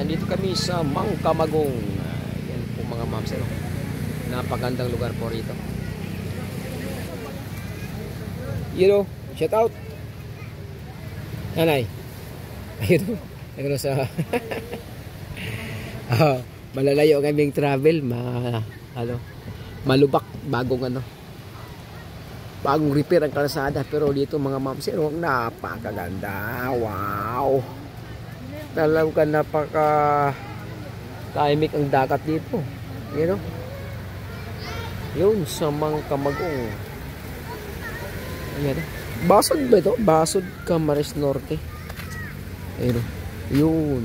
Yan, dito kami sa Mangkamagong. Yan po mga mams. Napagandang lugar po rito. You know, shout out. Nanay. Ayun. Ayun sa malalayo kaming travel, malubak, bagong repair ang kalsada, pero dito mga mams, napakaganda. Wow, talagang napaka tahimik ang dagat dito, you know. Yun sa Mangkamagong. Ayan, Basod ba ito? Basod, Camarines Norte. Ayun, yun.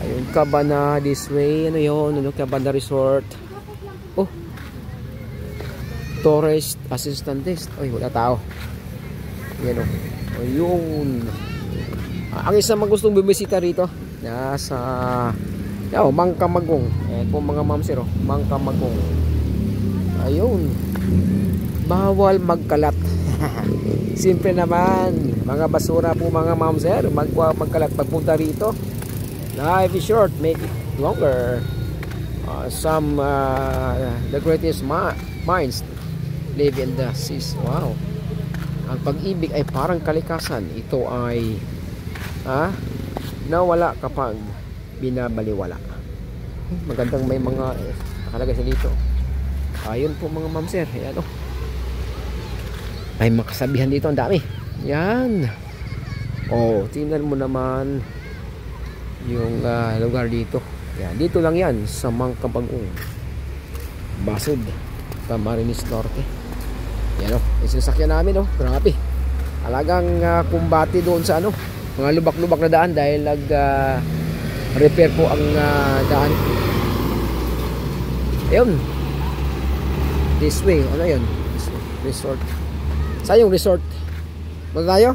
Yung Cabana this way. Ano yun? Cabana Resort. Oh, Tourist Assistant Desk. Ay, wala tao. Yan o. Ayun. Ang isa mang gustong bumisita rito, nasa Mangkamagong. Po mga mamsero, Mangkamagong. Ayun. Bawal magkalat. Simple naman. Mga basura po mga mamser, magkalat pagpunta rito. Life is short, make it longer. The greatest minds live in the seas. Wow. Ang pag-ibig ay parang kalikasan. Ito ay nawala kapag binabaliwala. Magandang may mga nakalagay sa dito. Ayun po mga mamser. Ayan o. May makasabihan dito, ang dami. Yan. Oh, tingnan mo naman yung lugar dito. Yan, dito lang yan sa Mangkamagong. Basod, Camarines Norte. Yan o, isasakyan namin o. Grabe. Talagang kumbati doon sa mga lubak-lubak na daan dahil repair po ang daan. Ayun. This way, ano yun? Resort. Saan yung resort? Muna tayo?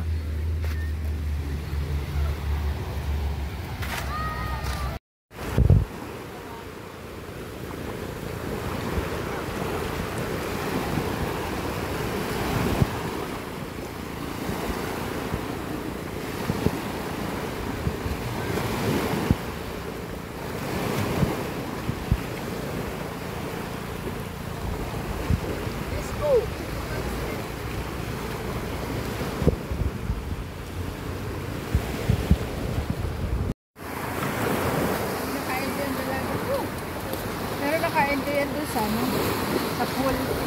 Pero naka-enter yan doon sa pool.